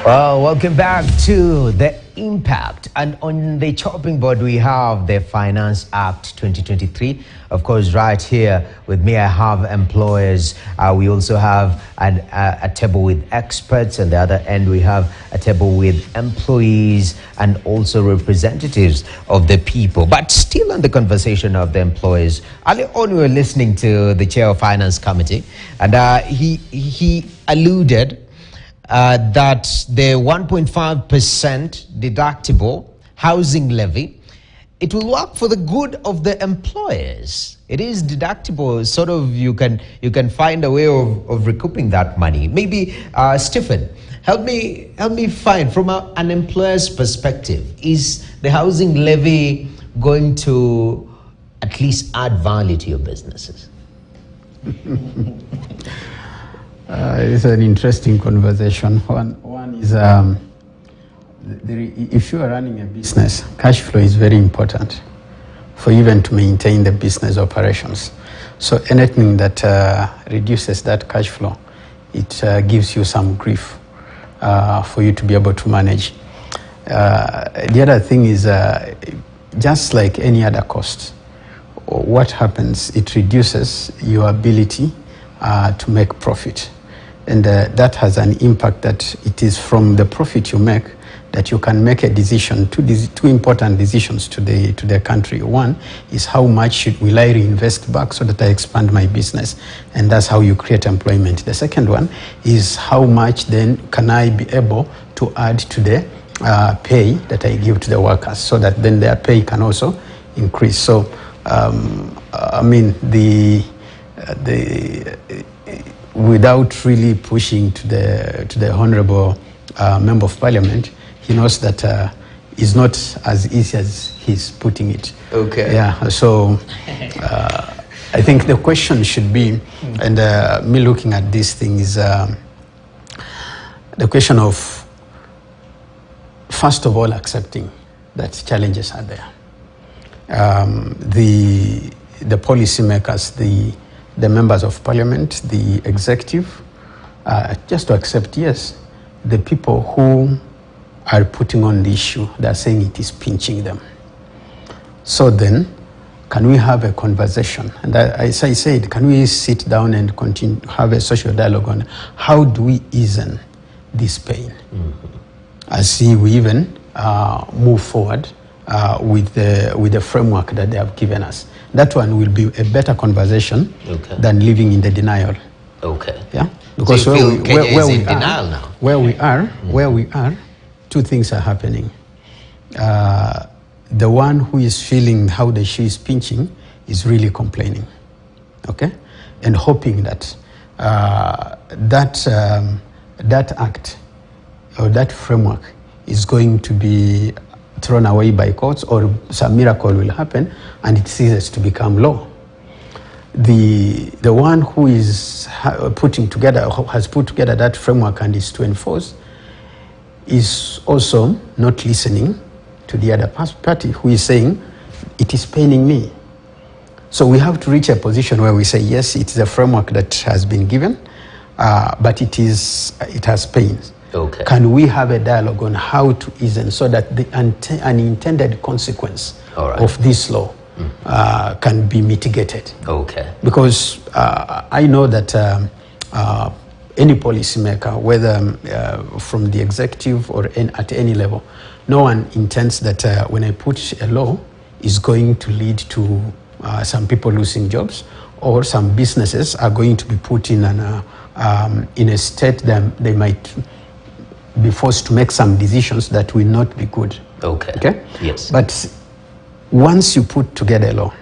Well, welcome back to The Impact. And on the chopping board, we have the Finance Act 2023. Of course, right here with me, I have employers. We also have a table with experts. On the other end, we have a table with employees and also representatives of the people. But still on the conversation of the employers, earlier on, we were listening to the chair of Finance Committee, and he alluded that the 1.5% deductible housing levy, it will work for the good of the employers. It is deductible, sort of you can find a way of recouping that money. Maybe Stephen, help me find from an employer's perspective, is the housing levy going to at least add value to your businesses? It's an interesting conversation. One is, if you are running a business, cash flow is very important for even to maintain the business operations. So anything that reduces that cash flow, it gives you some grief for you to be able to manage. The other thing is, just like any other cost, what happens, it reduces your ability to make profit. And that has an impact that it is from the profit you make that you can make a decision, two important decisions to the country. One is how much will I reinvest back so that I expand my business, and that's how you create employment. The second one is how much then can I be able to add to the pay that I give to the workers so that then their pay can also increase. So, I mean, without really pushing to the honorable member of parliament, he knows that it's not as easy as he's putting it. Okay. Yeah. So I think the question should be, and me looking at this thing is the question of, first of all, accepting that challenges are there. The policymakers, the members of parliament, the executive, just to accept, yes, the people who are putting on the issue, they're saying it is pinching them. So then, can we have a conversation? And as I said, can we sit down and continue to have a social dialogue on how do we ease this pain? As we even move forward with the framework that they have given us. That one will be a better conversation than living in the denial. Okay. Yeah. Because so you feel Kenya is in denial now. Where we are, two things are happening. The one who is feeling how the shoe is pinching is really complaining, okay, and hoping that that act or that framework is going to be thrown away by courts, or some miracle will happen and it ceases to become law. The one who is has put together that framework and is to enforce is also not listening to the other party who is saying it is paining me. So we have to reach a position where we say, yes, it is a framework that has been given, but it has pains. Okay. Can we have a dialogue on how to ease so that the unintended consequence of this law can be mitigated? Okay. Because I know that any policymaker, whether from the executive or at any level, no one intends that when I put a law is going to lead to some people losing jobs, or some businesses are going to be put in a state that they might be forced to make some decisions that will not be good. Okay. Okay? Yes. But once you put together a law,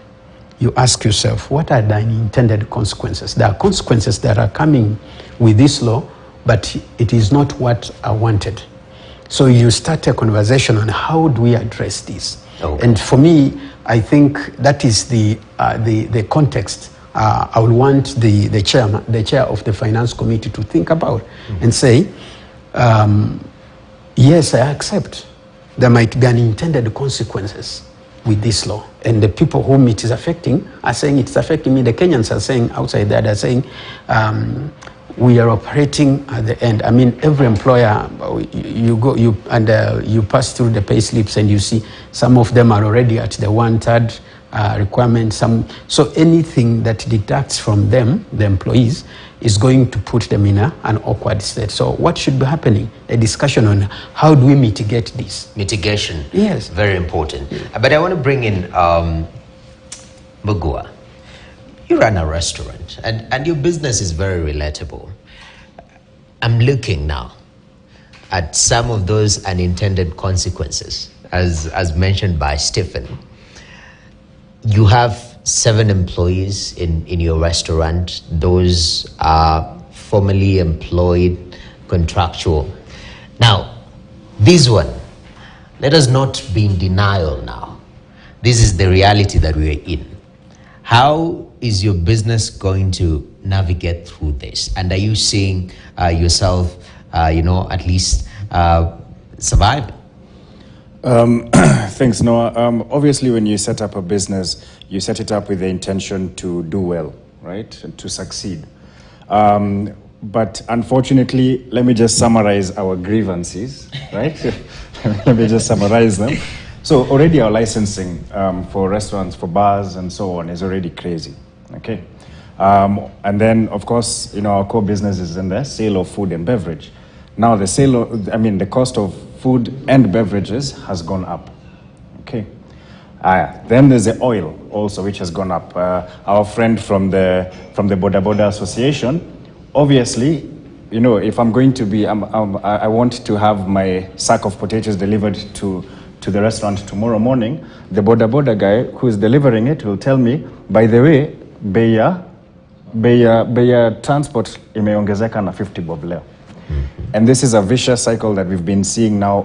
you ask yourself, what are the unintended consequences? There are consequences that are coming with this law, but it is not what I wanted. So you start a conversation on how do we address this? Okay. And for me, I think that is the context I would want the chair of the finance committee to think about and say, yes, I accept there might be unintended consequences with this law. And the people whom it is affecting are saying it's affecting me. The Kenyans are saying outside there, they're saying, we are operating at the end. I mean, every employer, you pass through the pay slips and you see some of them are already at the 1/3 requirement. So anything that deducts from them, the employees, is going to put them in an awkward state. So what should be happening? A discussion on how do we mitigate this? Mitigation. Yes. Very important. But I want to bring in Mugua. You run a restaurant and your business is very relatable. I'm looking now at some of those unintended consequences, as mentioned by Stephen. You have 7 employees in your restaurant. Those are formally employed, contractual. Now, this one, let us not be in denial now. This is the reality that we are in. How is your business going to navigate through this? And are you seeing yourself, at least surviving? Thanks, Noah. Obviously, when you set up a business, you set it up with the intention to do well, right? And to succeed. But unfortunately, let me just summarize our grievances, right? Let me just summarize them. So already our licensing for restaurants, for bars, and so on is already crazy, okay? And then, of course, our core business is in the sale of food and beverage. Now, the cost of food and beverages has gone up, okay? Then there's the oil also, which has gone up. Our friend from the Boda Boda Association, obviously, if I'm going to be, I want to have my sack of potatoes delivered to the restaurant tomorrow morning. The Boda Boda guy who is delivering it will tell me, by the way, bei ya transport imeongezeka na 50 bob leo. And this is a vicious cycle that we've been seeing now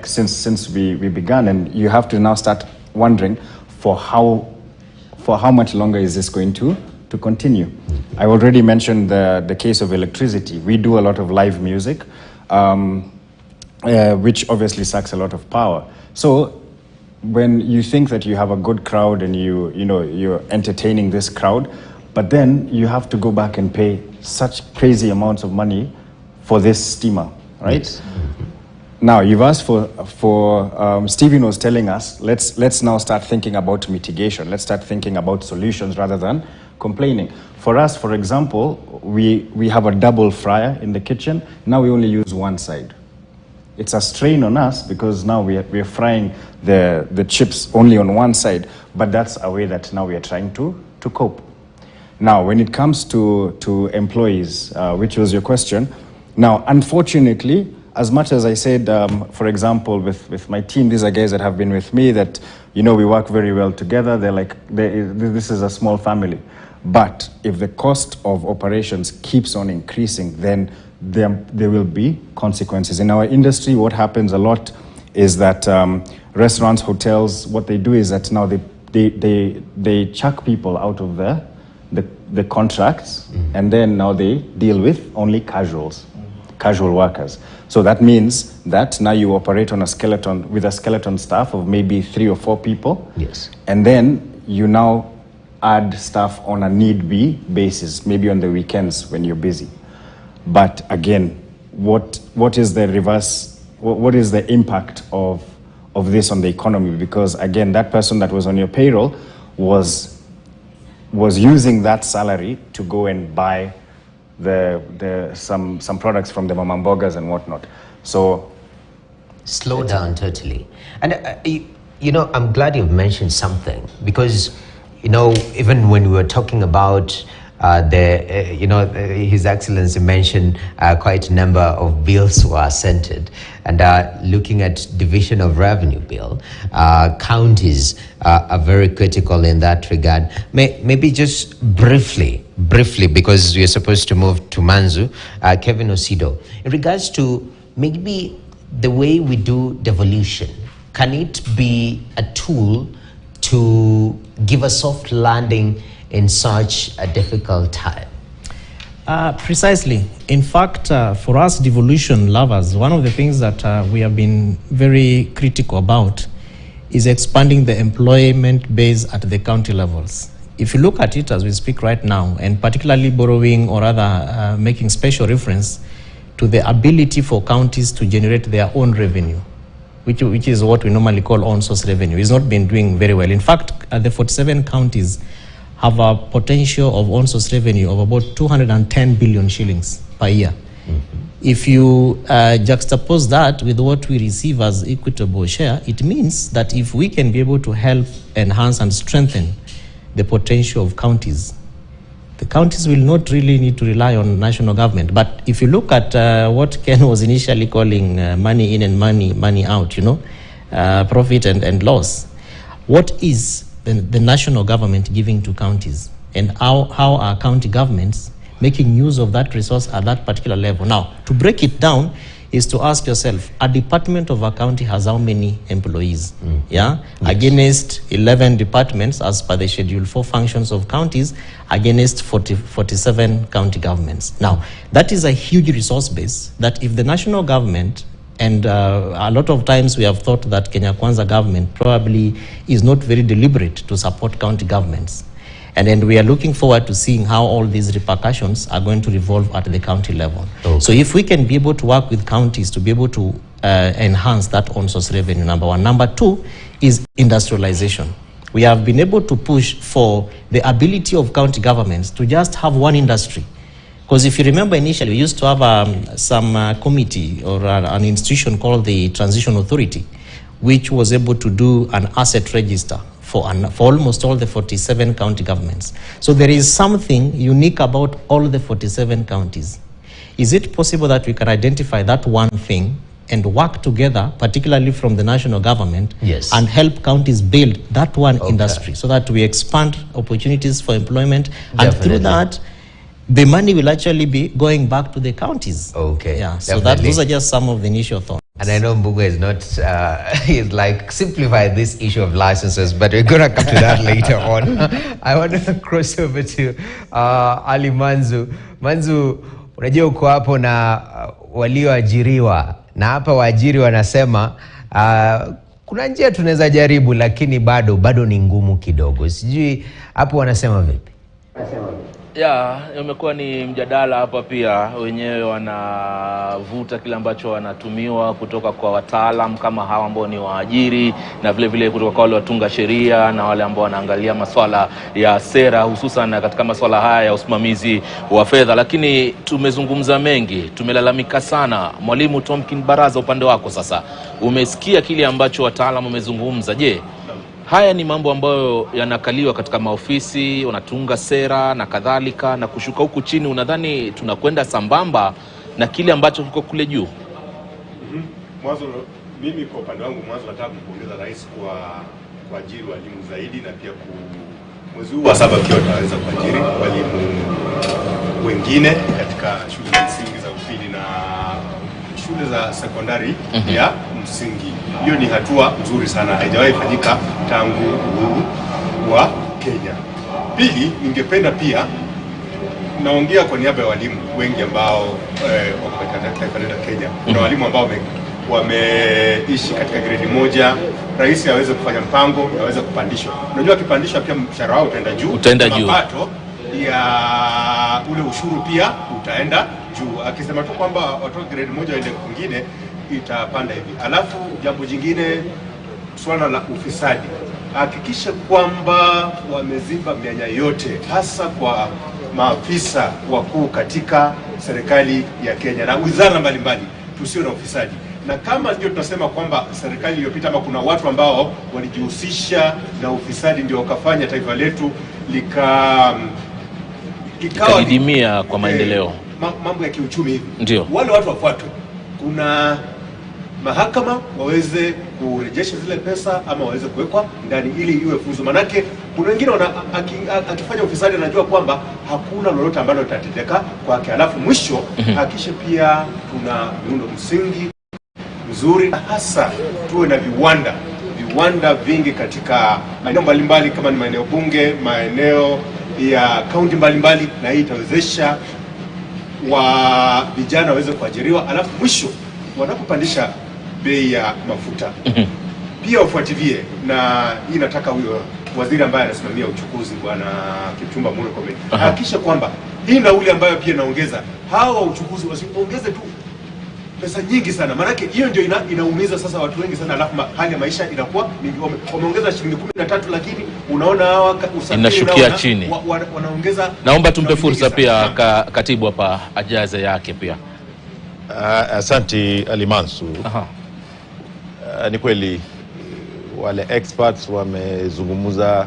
since we began, and you have to now start wondering for how much longer is this going to continue. I already mentioned the case of electricity. We do a lot of live music, which obviously sucks a lot of power. So when you think that you have a good crowd and you're entertaining this crowd, but then you have to go back and pay such crazy amounts of money for this steamer, right? Yes. Now, you've asked for Stephen was telling us, let's now start thinking about mitigation. Let's start thinking about solutions rather than complaining. For us, for example, we have a double fryer in the kitchen. Now we only use one side. It's a strain on us because now we are frying the chips only on one side, but that's a way that now we are trying to cope. Now, when it comes to employees, which was your question, now, unfortunately, as much as I said, for example, with my team, these are guys that have been with me that, we work very well together. This is a small family. But if the cost of operations keeps on increasing, then there will be consequences. In our industry, what happens a lot is that restaurants, hotels, what they do is that now they chuck people out of the contracts, and then now they deal with only casual workers. So that means that now you operate on with a skeleton staff of maybe 3 or 4 people. Yes. And then you now add staff on a need-be basis, maybe on the weekends when you're busy. But again, what is the reverse? What is the impact of this on the economy? Because again, that person that was on your payroll was using that salary to go and buy some products from the mamambogas and whatnot. So slow down totally. And I'm glad you've mentioned something, because even when we were talking about His Excellency mentioned quite a number of bills were assented, and looking at division of revenue bill, counties are very critical in that regard. Maybe just briefly, because we're supposed to move to Manzu, Kevin Osido, in regards to maybe the way we do devolution, can it be a tool to give a soft landing in such a difficult time? Precisely. In fact, for us devolution lovers, one of the things that we have been very critical about is expanding the employment base at the county levels. if you look at it as we speak right now, and particularly borrowing or rather making special reference to the ability for counties to generate their own revenue, which is what we normally call on-source revenue, is not been doing very well. In fact, the 47 counties have a potential of on-source revenue of about 210 billion shillings per year. If you juxtapose that with what we receive as equitable share, it means that if we can be able to help enhance and strengthen the potential of counties, the counties will not really need to rely on national government. But if you look at what Ken was initially calling money in and money out, profit and loss, what is the national government giving to counties, and how are county governments making use of that resource at that particular level? Now, to break it down is to ask yourself, a department of a county has how many employees? Yeah, yes. Against 11 departments as per the Schedule 4 functions of counties, against 47 county governments. Now, that is a huge resource base that if the national government, and a lot of times we have thought that Kenya Kwanza government probably is not very deliberate to support county governments. And then we are looking forward to seeing how all these repercussions are going to revolve at the county level. Okay. So if we can be able to work with counties to be able to enhance that on-source revenue, number one. Number two is industrialization. We have been able to push for the ability of county governments to just have one industry. Because if you remember initially, we used to have some committee or an institution called the Transition Authority, which was able to do an asset register for almost all the 47 county governments. So there is something unique about all the 47 counties. Is it possible that we can identify that one thing and work together, particularly from the national government, yes, and help counties build that one industry so that we expand opportunities for employment? Definitely. And through that, the money will actually be going back to the counties. Okay. Yeah. So those are just some of the initial thoughts. And I know Mbuga is not, he's like, simplify this issue of licenses, but we're going to come to that later on. I want to cross over to Ali Manzu. Manzu, unajua uko hapo na walioajiriwa, na hapa waajiri wanasema kuna njia tunaweza jaribu, lakini bado ni ngumu kidogo. Sijui hapo wanasema vipi? Ya, imekuwa ni mjadala hapa pia, wenyewe wanavuta kile ambacho wanatumiwa kutoka kwa wataalam kama hawa ambao ni waajiri, na vile vile kutoka kwa wale watunga sheria na wale ambao wanaangalia masuala ya sera, hususan katika masuala haya ya usimamizi wa fedha. Lakini tumezungumza mengi, tumelalamika sana. Mwalimu Tomkin Baraza, upande wako sasa, umesikia kile ambacho wataalam wamezungumza. Je, haya ni mambo ambayo yanakaliwa katika maofisi, wanatunga sera na kadhalika, na kushuka huku chini, unadhani tunakwenda sambamba na kile ambacho kiko kule juu? Mwanzo mimi kwa upande wangu nataka kumpongeza rais kwa kuajiri walimu zaidi, na pia mwezi huu wa 7 pia wataweza kuajiri walimu wengine katika shule za msingi za upili na shule za sekondari ya msingi. Hiyo ni hatua nzuri sana, haijawahi fanyika tangu uhuru wa Kenya. Pili, ningependa pia, naongea kwa niaba ya walimu wengi ambao wako katika taifa letu la Kenya. Kuna walimu ambao wameishi katika grade moja, rais aweze kufanya mpango, aweze kupandishwa. Unajua akipandishwa pia mshahara wao utaenda juu. Mapato ya ule ushuru pia utaenda juu. Akisema tu kwamba watoke grade moja waende kwingine, itapanda hivi. Alafu jambo jingine, swala la ufisadi. Hakikisha kwamba wameziba mianya yote, hasa kwa maafisa wakuu katika serikali ya Kenya na wizara mbalimbali, tusio na ufisadi. Na kama ndio tunasema kwamba serikali iliyopita ama kuna watu ambao walijihusisha na ufisadi ndio wakafanya taifa letu likadidimia kwa maendeleo, mambo ya kiuchumi hivi, ndio wale watu wafuatwe. Kuna mahakama waweze kurejesha zile pesa ama waweze kuwekwa ndani ili iwe funzo. Manake kuna wengine akifanya ufisadi anajua kwamba hakuna lolote ambalo litatendeka kwake. Alafu mwisho hakikisha pia tuna muundo msingi mzuri, hasa tuwe na viwanda vingi katika maeneo mbalimbali, kama ni maeneo bunge, maeneo ya kaunti mbalimbali, na hii itawezesha vijana waweze kuajiriwa. Alafu mwisho wanapopandisha bei ya mafuta pia ufuatilie, na hii nataka huyo waziri ambaye anasimamia uchukuzi Bwana Kipchumba Murkomen hakikisha kwamba hii nauli ambayo pia naongeza hawa uchukuzi wasiongeze tu pesa nyingi sana, maana hiyo ndio inaumiza sasa watu wengi sana, alafu hali ya maisha inakuwa wameongeza shilingi 13 lakini unaona hawa usafiri inashukia chini wanaongeza. Naomba tumpe fursa pia katibu hapa ajaze yake pia. Asante Alimansu. Ni kweli wale experts wamezungumza,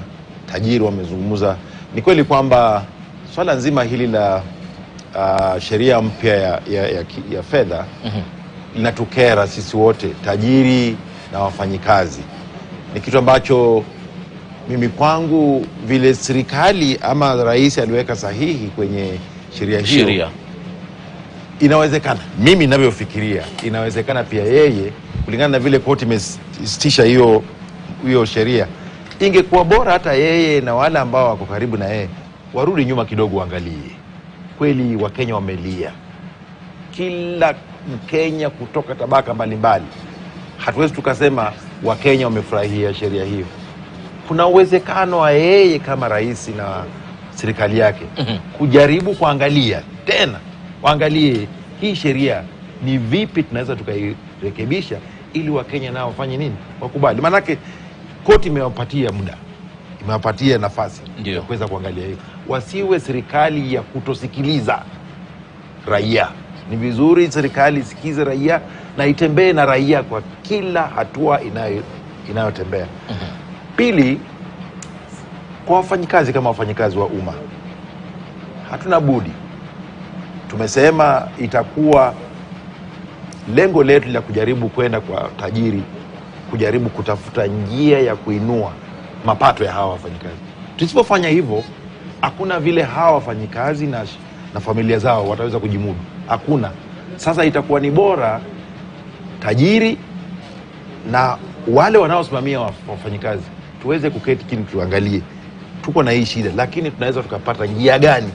tajiri wamezungumza. Ni kweli kwamba swala nzima hili la sheria mpya ya fedha linatukera sisi wote, tajiri na wafanyikazi. Ni kitu ambacho mimi kwangu vile serikali ama rais aliweka sahihi kwenye sheria hiyo, inawezekana, mimi ninavyofikiria inawezekana pia yeye kulingana na vile koti imesitisha hiyo sheria, ingekuwa bora hata yeye na wale ambao wako karibu na yeye warudi nyuma kidogo, waangalie kweli Wakenya wamelia. Kila Mkenya kutoka tabaka mbalimbali, hatuwezi tukasema Wakenya wamefurahia sheria hiyo. Kuna uwezekano wa yeye kama rais na serikali yake kujaribu kuangalia tena, waangalie hii sheria ni vipi tunaweza tukairekebisha ili Wakenya nao wafanye nini, wakubali. Manake koti imewapatia muda, imewapatia nafasi ya kuweza kuangalia hiyo. Wasiwe serikali ya kutosikiliza raia. Ni vizuri serikali isikize raia na itembee na raia kwa kila hatua inayotembea. Pili, kwa wafanyikazi kama wafanyikazi wa umma, hatuna budi, tumesema itakuwa lengo letu la kujaribu kwenda kwa tajiri, kujaribu kutafuta njia ya kuinua mapato ya hawa wafanyikazi. Tusipofanya hivyo, hakuna vile hawa wafanyikazi na familia zao wataweza kujimudu. Hakuna. Sasa itakuwa ni bora tajiri na wale wanaosimamia wafanyikazi tuweze kuketi chini, tuangalie tuko na hii shida, lakini tunaweza tukapata njia gani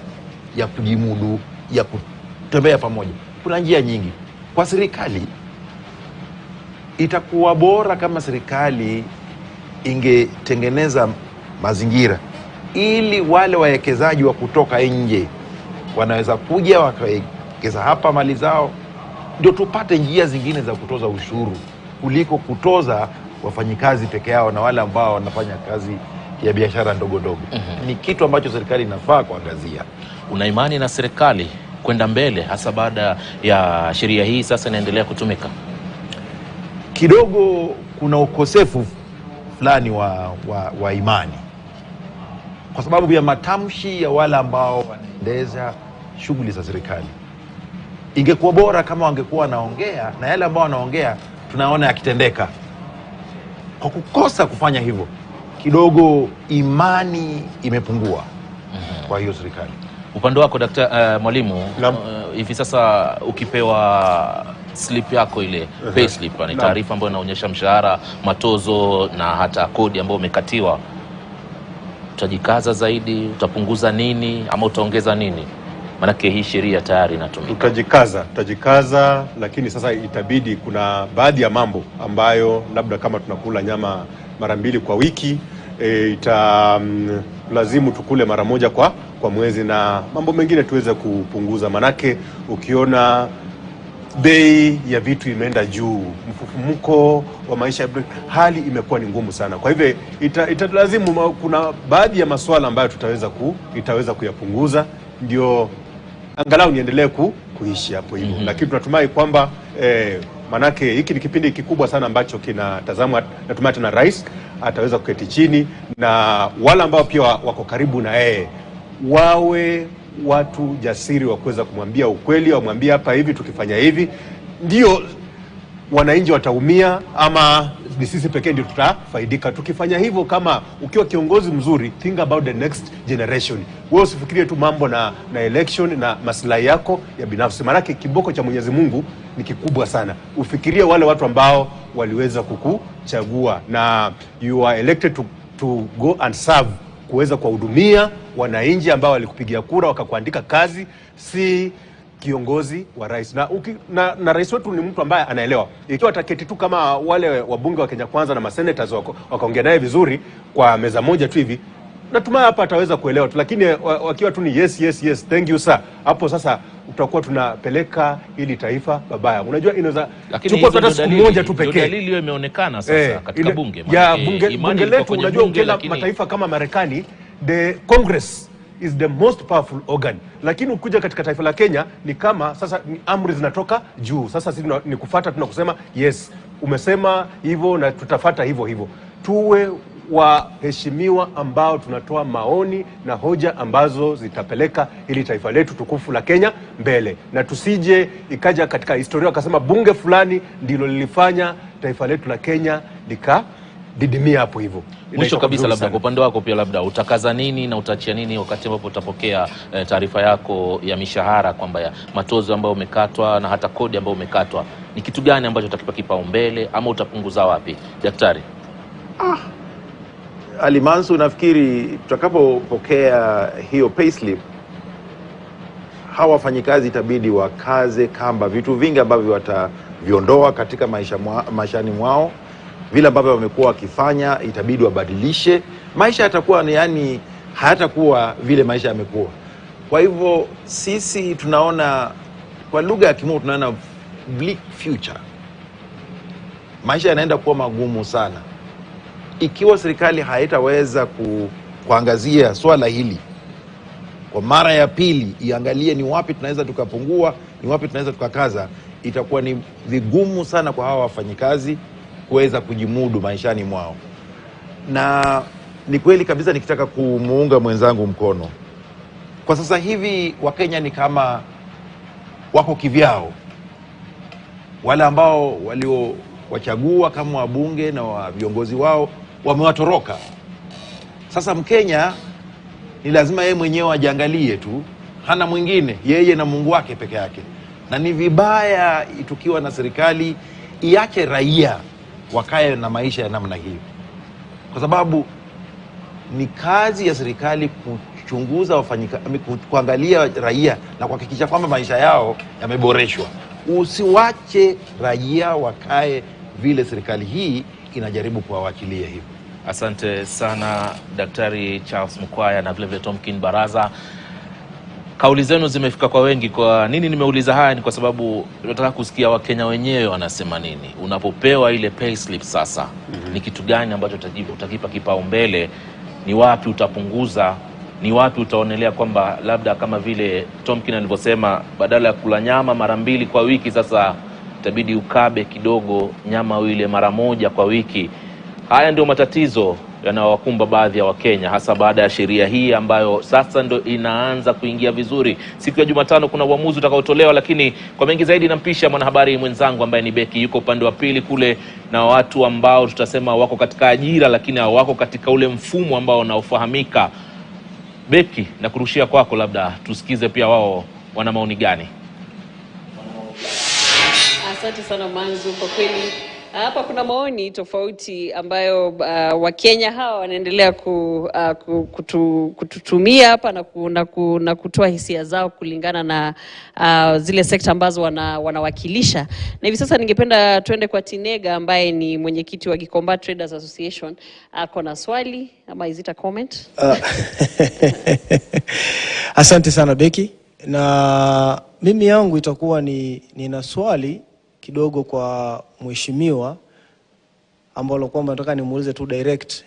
ya kujimudu, ya kutembea pamoja. Kuna njia nyingi. Kwa serikali, itakuwa bora kama serikali ingetengeneza mazingira ili wale wawekezaji wa kutoka nje wanaweza kuja wakawekeza hapa mali zao, ndio tupate njia zingine za kutoza ushuru kuliko kutoza wafanyikazi peke yao na wale ambao wanafanya kazi ya biashara ndogo ndogo. Ni kitu ambacho serikali inafaa kuangazia. Una imani na serikali kwenda mbele hasa baada ya sheria hii sasa inaendelea kutumika? Kidogo kuna ukosefu fulani wa imani kwa sababu ya matamshi ya wale ambao wanaendesha shughuli za serikali. Ingekuwa bora kama wangekuwa wanaongea na yale ambao wanaongea tunaona yakitendeka. Kwa kukosa kufanya hivyo, kidogo imani imepungua kwa hiyo serikali. Upande wako Mwalimu, hivi sasa ukipewa slip yako ile pay slip, ni taarifa ambayo inaonyesha mshahara, matozo na hata kodi ambayo umekatiwa, utajikaza zaidi, utapunguza nini ama utaongeza nini? Manake hii sheria tayari inatumika. Tutajikaza, lakini sasa itabidi, kuna baadhi ya mambo ambayo labda kama tunakula nyama mara 2 kwa wiki, lazimu tukule mara 1 kwa mwezi, na mambo mengine tuweze kupunguza. Manake ukiona bei ya vitu imeenda juu, mfumuko wa maisha, hali imekuwa ni ngumu sana. Kwa hivyo italazimu, kuna baadhi ya masuala ambayo itaweza kuyapunguza, ndio angalau niendelee kuishi hapo hivyo. Lakini tunatumai kwamba manake hiki ni kipindi kikubwa sana ambacho kinatazamwa, natumai tena rais ataweza kuketi chini na wale ambao pia wako karibu na yeye wawe watu jasiri wa kuweza kumwambia ukweli, wamwambia hapa hivi, tukifanya hivi ndio wananchi wataumia ama ni sisi pekee ndio tutafaidika. Tukifanya hivyo, kama ukiwa kiongozi mzuri, think about the next generation. Wewe usifikirie tu mambo na election na maslahi yako ya binafsi, maana kiboko cha Mwenyezi Mungu ni kikubwa sana. Ufikirie wale watu ambao waliweza kukuchagua na you are elected to go and serve, kuweza kuwahudumia wananchi ambao walikupigia kura wakakuandika kazi, si kiongozi wa rais na rais wetu ni mtu ambaye anaelewa. Ikiwa ataketi tu kama wale wabunge wa Kenya Kwanza na masenators wakaongea naye vizuri kwa meza moja tu hivi, natumai hapa ataweza kuelewa tu, lakini wakiwa tu ni yes thank you sir, hapo sasa utakuwa tunapeleka ili taifa babaya. Unajua inaweza chukua hata siku moja tu pekee. Dalili hiyo imeonekana sasa katika bunge. Ya bunge letu, unajua ukienda mataifa kama Marekani, the Congress is the most powerful organ, lakini ukuja katika taifa la Kenya ni kama sasa ni amri zinatoka juu. Sasa sisi ni kufuata, tunakusema yes umesema hivyo na tutafata hivyo. Tuwe waheshimiwa ambao tunatoa maoni na hoja ambazo zitapeleka ili taifa letu tukufu la Kenya mbele, na tusije ikaja katika historia akasema bunge fulani ndilo lilifanya taifa letu la Kenya didimia hapo hivyo. Mwisho kabisa, labda kwa upande wako pia, labda utakaza nini na utachia nini wakati ambapo utapokea taarifa yako ya mishahara, kwamba ya matozo ambayo umekatwa na hata kodi ambayo umekatwa, ni kitu gani ambacho utakipa kipaumbele ama utapunguza wapi, daktari? Alimansu, nafikiri tutakapopokea hiyo payslip, hawa wafanyikazi itabidi wakaze kamba vitu vingi ambavyo wataviondoa katika maishani mwao. Vile ambavyo wamekuwa wakifanya itabidi wabadilishe. Maisha yatakuwa yani hayatakuwa vile maisha yamekuwa. Kwa hivyo sisi tunaona, kwa lugha ya kimombo tunaona bleak future. Maisha yanaenda kuwa magumu sana ikiwa serikali haitaweza kuangazia swala hili kwa mara ya pili, iangalie ni wapi tunaweza tukapungua, ni wapi tunaweza tukakaza. Itakuwa ni vigumu sana kwa hawa wafanyikazi kuweza kujimudu maishani mwao. Na ni kweli kabisa, nikitaka kumuunga mwenzangu mkono, kwa sasa hivi Wakenya ni kama wako kivyao. Wale ambao waliowachagua kama wabunge na viongozi wao wamewatoroka. Sasa Mkenya ni lazima yeye mwenyewe ajiangalie tu, hana mwingine, yeye na Mungu wake peke yake. Na ni vibaya tukiwa na serikali iache raia wakae na maisha ya namna hiyo, kwa sababu ni kazi ya serikali kuchunguza kuangalia raia na kuhakikisha kwamba maisha yao yameboreshwa. Usiwache raia wakae vile serikali hii inajaribu kuwaachilia hivyo. Asante sana Daktari Charles Mukwaya na vile Tomkin Baraza. Kauli zenu zimefika kwa wengi. Kwa nini nimeuliza haya? Ni kwa sababu nataka kusikia Wakenya wenyewe wanasema nini. Unapopewa ile payslip sasa, ni kitu gani ambacho utakipa kipaumbele? Ni wapi utapunguza? Ni wapi utaonelea kwamba labda kama vile Tomkin alivyosema, badala ya kula nyama mara 2 kwa wiki, sasa itabidi ukabe kidogo nyama ile mara 1 kwa wiki. Haya ndio matatizo yanayowakumba baadhi ya Wakenya, hasa baada ya sheria hii ambayo sasa ndo inaanza kuingia vizuri. Siku ya Jumatano kuna uamuzi utakaotolewa, lakini kwa mengi zaidi nampisha mwanahabari mwenzangu ambaye ni Beki, yuko upande wa pili kule, na watu ambao tutasema wako katika ajira lakini wako katika ule mfumo ambao unaofahamika. Beki, na kurushia kwako, labda tusikize pia wao wana maoni gani. Asante sana Manzu, kwa kweli hapa kuna maoni tofauti ambayo Wakenya hawa wanaendelea kututumia hapa na kutoa hisia zao kulingana na zile sekta ambazo wanawakilisha. Na hivi sasa ningependa tuende kwa Tinega ambaye ni mwenyekiti wa Gikomba Traders Association. Ako na swali ama is it a comment? Asante sana Beki, na mimi yangu itakuwa nina swali kidogo kwa mheshimiwa ambalo kwamba nataka nimuulize tu direct,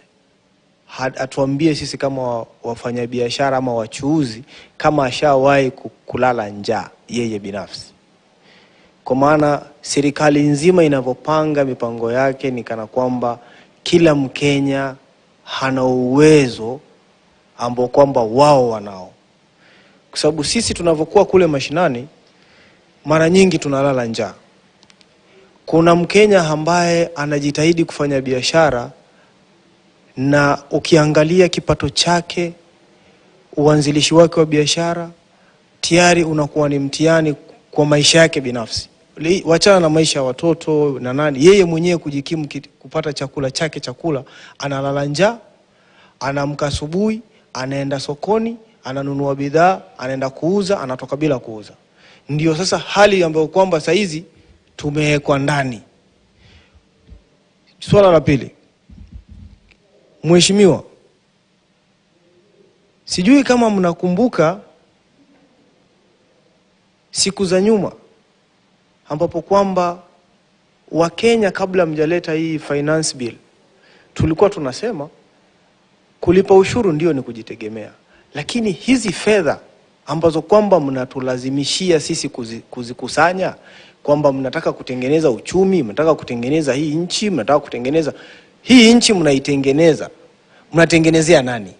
atuambie sisi kama wafanyabiashara ama wachuuzi kama ashawahi kulala njaa yeye binafsi. Kwa maana serikali nzima inavyopanga mipango yake ni kana kwamba kila Mkenya hana uwezo ambao kwamba wao wanao. Kwa sababu sisi tunavyokuwa kule mashinani mara nyingi tunalala njaa. Kuna Mkenya ambaye anajitahidi kufanya biashara, na ukiangalia kipato chake, uanzilishi wake wa biashara, tayari unakuwa ni mtihani kwa maisha yake binafsi. Wachana na maisha ya watoto na nani, yeye mwenyewe kujikimu kupata chakula, analala njaa, anaamka asubuhi, anaenda sokoni, ananunua bidhaa, anaenda kuuza, anatoka bila kuuza. ndio sasa hali ambayo kwamba saizi tumewekwa ndani. Swala la pili, Mheshimiwa, sijui kama mnakumbuka siku za nyuma ambapo kwamba Wakenya kabla mjaleta hii finance bill tulikuwa tunasema kulipa ushuru ndio ni kujitegemea, lakini hizi fedha ambazo kwamba mnatulazimishia sisi kuzikusanya, kwamba mnataka kutengeneza uchumi, mnataka kutengeneza hii nchi, mnataka kutengeneza hii nchi, mnatengenezea nani?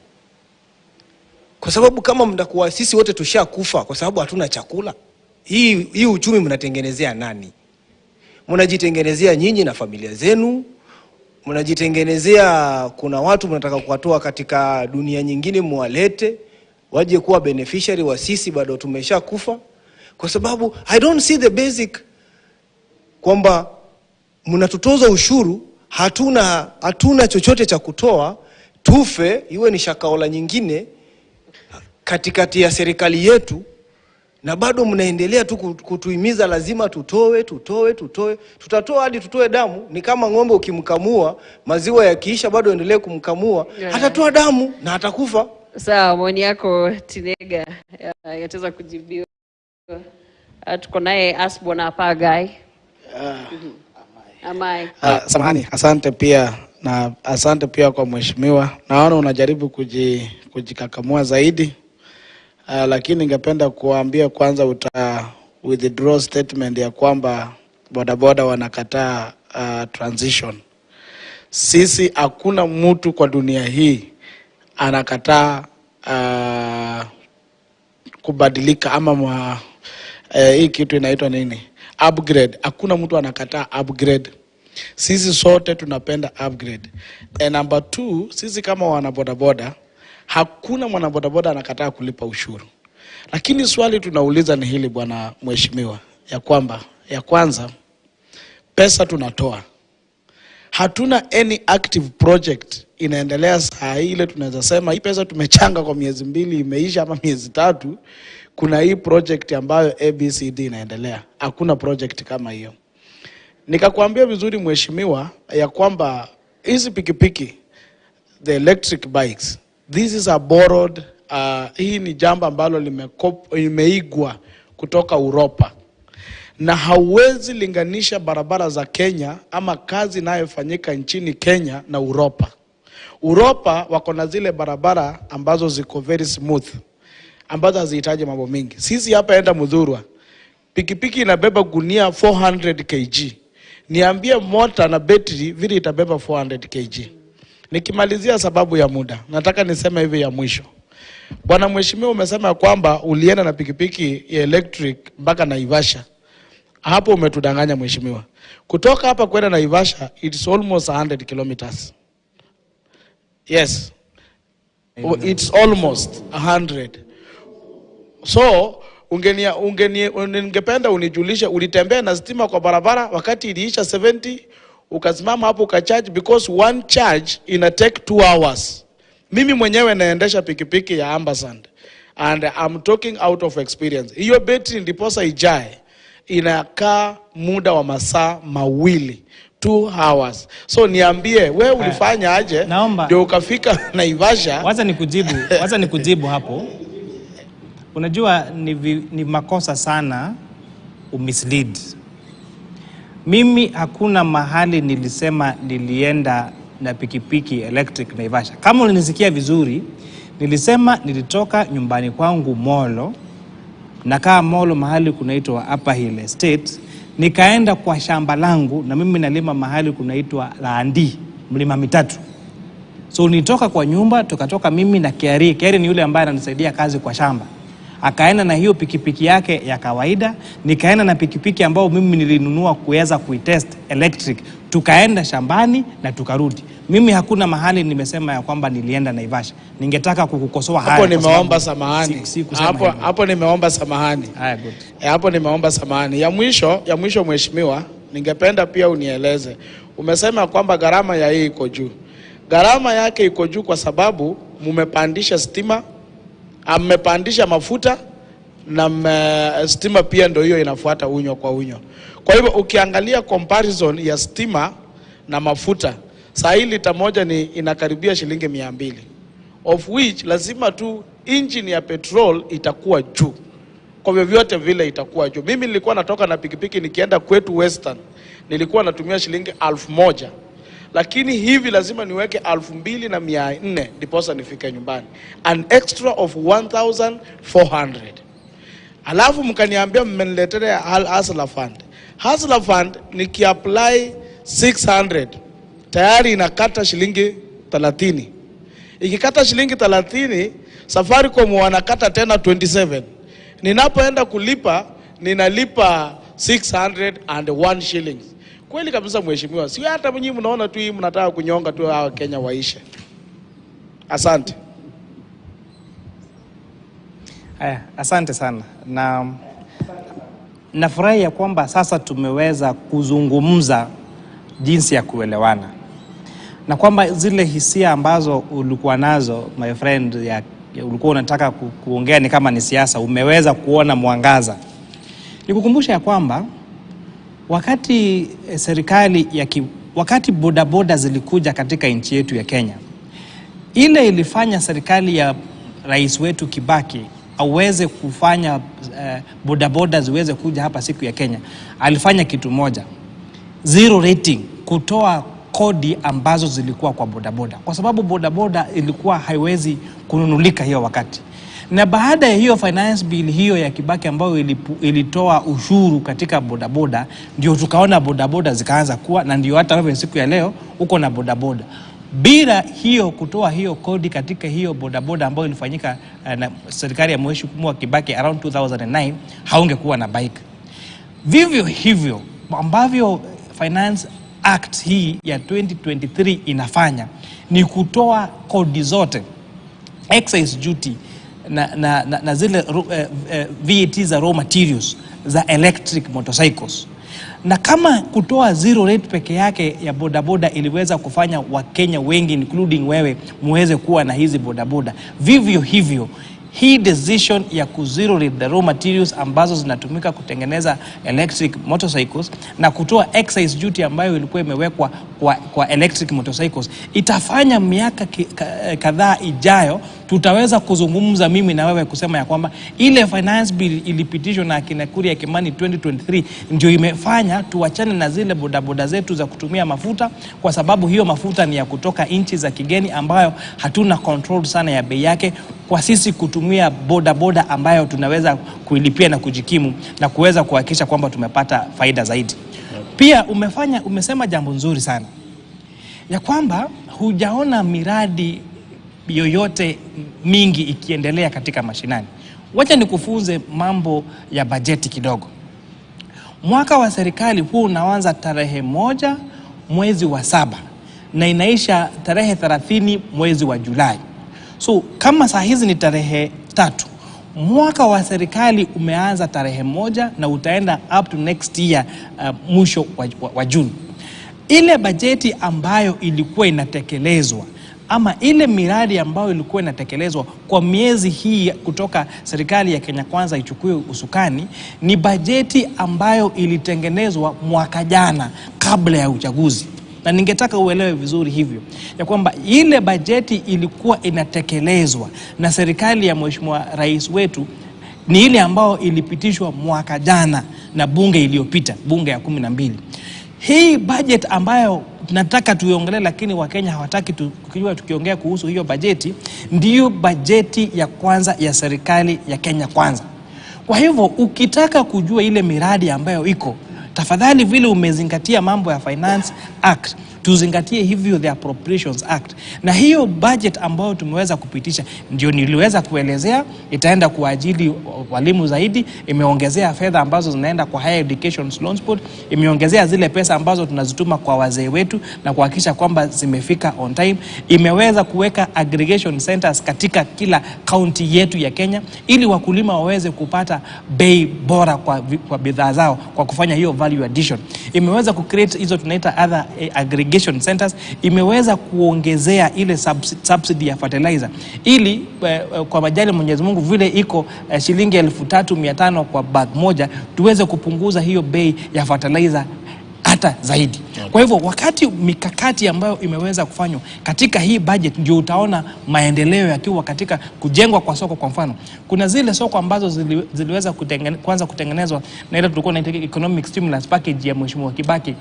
Kwa sababu kama mtakuwa sisi wote tushakufa kwa sababu hatuna chakula, hii uchumi mnatengenezea nani? Mnajitengenezea nyinyi na familia zenu, mnajitengenezea kuna watu mnataka kuwatoa katika dunia nyingine muwalete waje kuwa beneficiary wa sisi bado tumeshakufa. Kwa sababu I don't see the basic kwamba mnatutoza ushuru, hatuna chochote cha kutoa, tufe iwe ni shakaola nyingine katikati ya serikali yetu, na bado mnaendelea tu kutuhimiza lazima tutoe. Tutatoa hadi tutoe damu. Ni kama ng'ombe ukimkamua, maziwa yakiisha bado endelee kumkamua, hatatoa damu na atakufa. Sawa, maoni yako Tinega yataweza kujibiwa. Tuko naye Asbona Apagai. Amai. Samahani, asante pia na asante pia kwa mheshimiwa. Naona unajaribu kujikakamua zaidi. Lakini ningependa kuambia kwanza withdraw statement ya kwamba bodaboda wanakataa transition. Sisi hakuna mtu kwa dunia hii anakataa kubadilika ama hii kitu inaitwa nini? Upgrade. Hakuna mtu anakataa upgrade. Sisi sote tunapenda upgrade. And number 2, sisi kama wanabodaboda, hakuna mwanabodaboda anakataa kulipa ushuru. Lakini swali tunauliza ni hili bwana mheshimiwa, ya kwamba ya kwanza pesa tunatoa. Hatuna any active project inaendelea saa ile tunaweza sema hii pesa tumechanga kwa miezi 2 imeisha ama miezi 3, kuna hii project ambayo ABCD inaendelea. Hakuna project kama hiyo. Nikakwambia vizuri mheshimiwa ya kwamba hizi pikipiki, the electric bikes, this is a borrowed, hii ni jambo ambalo limeigwa kutoka Europa. Na hauwezi linganisha barabara za Kenya ama kazi inayofanyika nchini Kenya na Europa. Europa wako na zile barabara ambazo ziko very smooth, ambazo hazihitaji mambo mingi. Sisi hapa enda Mudhurwa, pikipiki inabeba gunia 400 kg. Niambie mota na battery vile itabeba 400 kg. Nikimalizia sababu ya muda, nataka niseme hivi ya mwisho. Bwana mheshimiwa, umesema kwamba ulienda na pikipiki ya electric mpaka Naivasha. Hapo umetudanganya mheshimiwa. Kutoka hapa kwenda Naivasha, it's almost 100 kilometers. Yes. It's almost 100. So, ungependa unijulisha ulitembea na stima kwa barabara wakati iliisha 70, ukasimama hapo ukacharge, because one charge ina take 2 hours. Mimi mwenyewe naendesha pikipiki ya Ampersand and I'm talking out of experience. Hiyo battery ndiposa ijae inakaa muda wa masaa 2, 2 hours. So niambie wewe ulifanya aje ndio ukafika Naivasha? Wacha nikujibu hapo. Unajua ni makosa sana umislead. Mimi hakuna mahali nilisema nilienda na pikipiki electric Naivasha. Kama ulinisikia vizuri, nilisema nilitoka nyumbani kwangu Molo, nakaa Molo mahali kunaitwa Upper Hill Estate, nikaenda kwa shamba langu, na mimi nalima mahali kunaitwa Laandi, mlima mitatu. So nitoka kwa nyumba, tukatoka mimi na Kiari ni yule ambaye ananisaidia kazi kwa shamba. Akaenda na hiyo pikipiki yake ya kawaida, nikaenda na pikipiki ambao mimi nilinunua kuweza kuitest electric. Tukaenda shambani na tukarudi. Mimi hakuna mahali nimesema ya kwamba nilienda Naivasha. Ningetaka kukukosoa haya. Hapo nimeomba samahani. Hapo nimeomba samahani. Haya, good. Hapo nimeomba samahani. Ya mwisho mheshimiwa, ningependa pia unieleze. Umesema kwamba gharama ya hii iko juu. Gharama yake iko juu kwa sababu mmepandisha stima, mmepandisha mafuta na stima pia ndio hiyo inafuata unyo kwa unyo. Kwa hivyo ukiangalia comparison ya stima na mafuta, saa hii lita moja inakaribia shilingi 200, of which lazima tu engine ya petrol itakuwa juu. Kwa vyovyote vile itakuwa juu. Mimi nilikuwa natoka na pikipiki nikienda kwetu Western, nilikuwa natumia shilingi 1000. Lakini hivi lazima niweke 2400 ndiposa nifike nyumbani. An extra of 1400. Alafu mkaniambia mmeniletea Hustler Fund. Hustler Fund nikiapply 600 tayari inakata shilingi 30. Ikikata shilingi 30, Safaricom wanakata tena 27. Ninapoenda kulipa, ninalipa 601 shillings. Kweli kabisa mheshimiwa, si hata mwenyewe mnaona tu hii mnataka kunyonga tu hawa Kenya waishe. Asante. Asante sana. Na nafurahi ya kwamba sasa tumeweza kuzungumza jinsi ya kuelewana. Na kwamba zile hisia ambazo ulikuwa nazo my friend ulikuwa unataka kuongea ni kama ni siasa, umeweza kuona mwangaza. Nikukumbusha ya kwamba wakati wakati bodaboda zilikuja katika nchi yetu ya Kenya, ile ilifanya serikali ya rais wetu Kibaki aweze kufanya bodaboda ziweze kuja hapa siku ya Kenya. Alifanya kitu moja, zero rating, kutoa kodi ambazo zilikuwa kwa bodaboda, kwa sababu bodaboda ilikuwa haiwezi kununulika hiyo wakati. Na baada ya hiyo finance bill hiyo ya Kibaki ambayo ilitoa ushuru katika bodaboda, ndio tukaona bodaboda zikaanza kuwa, na ndio hata wewe siku ya leo uko na bodaboda. Bila hiyo kutoa hiyo kodi katika hiyo bodaboda ambayo ilifanyika na serikali ya Mheshimiwa Kibaki around 2009, haungekuwa na bike. Vivyo hivyo ambavyo Finance Act hii ya 2023 inafanya ni kutoa kodi zote, excise duty na zile VAT za raw materials za electric motorcycles. Na kama kutoa zero rate peke yake ya bodaboda iliweza kufanya Wakenya wengi including wewe muweze kuwa na hizi bodaboda, vivyo hivyo hii decision ya kuzero rate the raw materials ambazo zinatumika kutengeneza electric motorcycles na kutoa excise duty ambayo ilikuwa imewekwa kwa electric motorcycles, itafanya miaka kadhaa ijayo tutaweza kuzungumza mimi na wewe kusema ya kwamba ile finance bill ilipitishwa na akina Kuria Kimani 2023 ndio imefanya tuachane na zile bodaboda zetu za kutumia mafuta, kwa sababu hiyo mafuta ni ya kutoka nchi za kigeni ambayo hatuna control sana ya bei yake, kwa sisi kutumia bodaboda ambayo tunaweza kuilipia na kujikimu na kuweza kuhakikisha kwamba tumepata faida zaidi. Pia umesema jambo nzuri sana ya kwamba hujaona miradi yoyote mingi ikiendelea katika mashinani. Wacha nikufunze mambo ya bajeti kidogo. Mwaka wa serikali huu unaanza tarehe 1 mwezi wa 7 na inaisha tarehe 30 mwezi wa Julai. So kama saa hizi ni tarehe 3, mwaka wa serikali umeanza tarehe 1 na utaenda up to next year mwisho wa Juni. Ile bajeti ambayo ilikuwa inatekelezwa ama ile miradi ambayo ilikuwa inatekelezwa kwa miezi hii kutoka serikali ya Kenya Kwanza ichukue usukani, ni bajeti ambayo ilitengenezwa mwaka jana kabla ya uchaguzi. Na ningetaka uelewe vizuri hivyo ya kwamba ile bajeti ilikuwa inatekelezwa na serikali ya Mheshimiwa Rais wetu ni ile ambayo ilipitishwa mwaka jana na bunge iliyopita, bunge ya 12. Hii budget ambayo tunataka tuiongelee lakini Wakenya hawataki tukiongea kuhusu hiyo bajeti, ndiyo bajeti ya kwanza ya serikali ya Kenya Kwanza. Kwa hivyo ukitaka kujua ile miradi ambayo iko, tafadhali vile umezingatia mambo ya Finance Act, tuzingatie hivyo the Appropriations Act. Na hiyo budget ambayo tumeweza kupitisha ndio niliweza kuelezea, itaenda kuajili walimu zaidi, imeongezea fedha ambazo zinaenda kwa Higher Education Loans Board, imeongezea zile pesa ambazo tunazituma kwa wazee wetu na kuhakikisha kwamba zimefika on time, imeweza kuweka aggregation centers katika kila county yetu ya Kenya ili wakulima waweze kupata bei bora kwa bidhaa zao kwa kufanya hiyo value addition. Imeweza kucreate hizo tunaita other aggregation irrigation centers imeweza kuongezea ile subsidy ya fertilizer, ili kwa majali Mwenyezi Mungu vile iko shilingi 3,500 kwa bag moja, tuweze kupunguza hiyo bei ya fertilizer hata zaidi. Kwa hivyo wakati mikakati ambayo imeweza kufanywa katika hii budget, ndio utaona maendeleo yakiwa katika kujengwa kwa soko. Kwa mfano, kuna zile soko ambazo ziliweza kuanza kutengenezwa na ile tulikuwa na economic stimulus package ya Mheshimiwa Kibaki,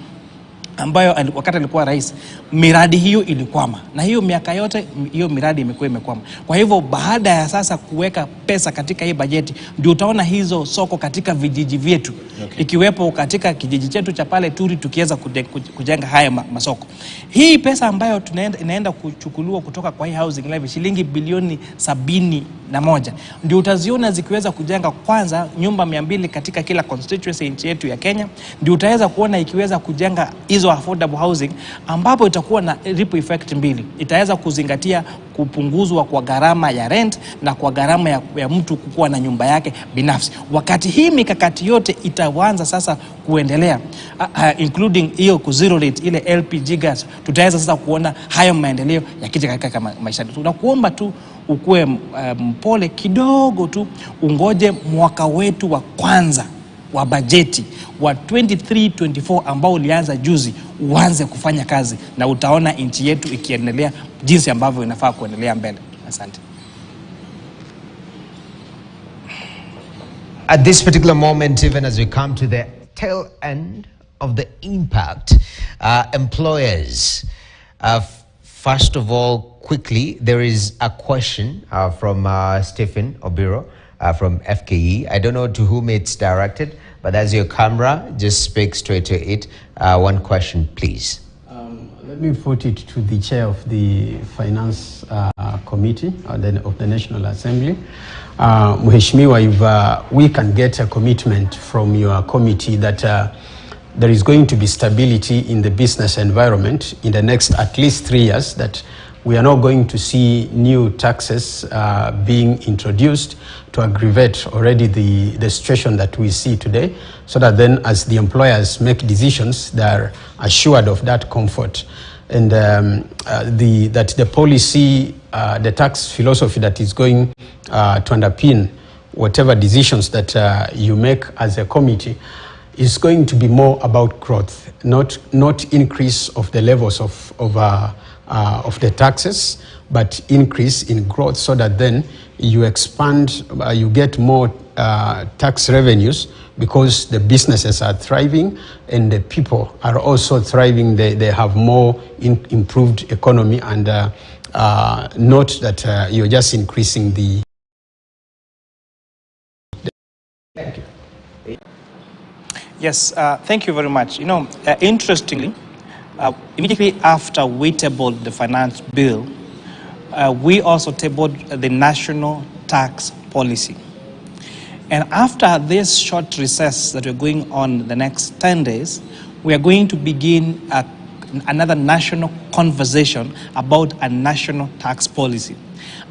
ambayo wakati alikuwa rais, miradi hiyo ilikwama, na hiyo miaka yote hiyo miradi imekuwa imekwama. Kwa hivyo baada ya sasa kuweka pesa katika hii bajeti, ndio utaona hizo soko katika vijiji vyetu, ikiwepo katika kijiji chetu cha pale Turi, tukiweza kujenga haya masoko. Hii pesa ambayo inaenda kuchukuliwa kutoka kwa hii housing levy, shilingi bilioni 71, ndio utaziona zikiweza kujenga kwanza nyumba 200 katika kila constituency nchi yetu ya Kenya. Ndio utaweza kuona ikiweza kujenga hizo affordable housing, ambapo itakuwa na ripple effect mbili. Itaweza kuzingatia kupunguzwa kwa gharama ya rent na kwa gharama ya mtu kukuwa na nyumba yake binafsi. Wakati hii mikakati yote itaanza sasa kuendelea, including hiyo zero rate ile LPG gas, tutaweza sasa kuona hayo maendeleo yakija katika maisha. Tunakuomba tu ukue mpole kidogo tu, ungoje mwaka wetu wa kwanza wa bajeti wa 23-24 ambao ulianza juzi uanze kufanya kazi, na utaona nchi yetu ikiendelea jinsi ambavyo inafaa kuendelea mbele. Asante. At this particular moment, even as we come to the tail end of the impact, employers, first of all, quickly, there is a question from Stephen Obiro from FKE. I don't know to whom it's directed, but as your camera, just speak straight to it. One question, please. Let me put it to the chair of the Finance Committee of the National Assembly. Mheshimiwa, if we can get a commitment from your committee that there is going to be stability in the business environment in the next at least 3 years, that we are not going to see new taxes being introduced to aggravate already the situation that we see today, so that then as the employers make decisions, they are assured of that comfort. And that the policy, the tax philosophy that is going to underpin whatever decisions that you make as a committee is going to be more about growth, not increase of the levels of the taxes, but increase in growth, so that then you expand, you get more tax revenues, because the businesses are thriving and the people are also thriving. They have more improved economy, and not that you're just increasing the... Thank you. Yes, thank you very much. You know, interestingly, immediately after we tabled the finance bill, we also tabled the national tax policy. And after this short recess that we're going on the next 10 days, we are going to begin another national conversation about a national tax policy.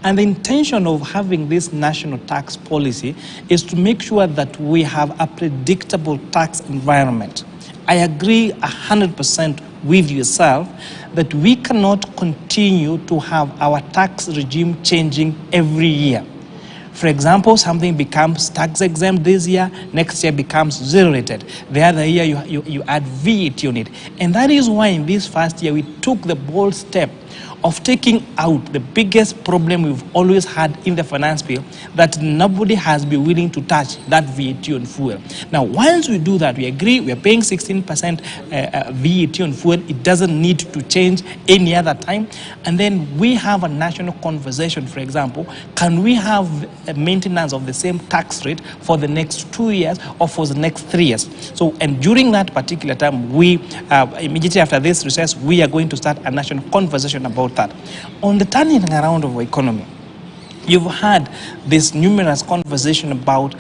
And the intention of having this national tax policy is to make sure that we have a predictable tax environment. I agree 100% with yourself that we cannot continue to have our tax regime changing every year. For example, something becomes tax exempt this year, next year becomes zero rated. The other year you add VAT on it. And that is why in this first year we took the bold step of taking out the biggest problem we've always had in the finance bill, that nobody has been willing to touch, that VAT on fuel. Now, once we do that, we agree we are paying 16% VAT on fuel. It doesn't need to change any other time. And then we have a national conversation, for example, can we have a maintenance of the same tax rate for the next 2 years or for the next 3 years? So, and during that particular time, we, immediately after this recess, we are going to start a national conversation about that. On the turning around of our economy, you've had this numerous conversation about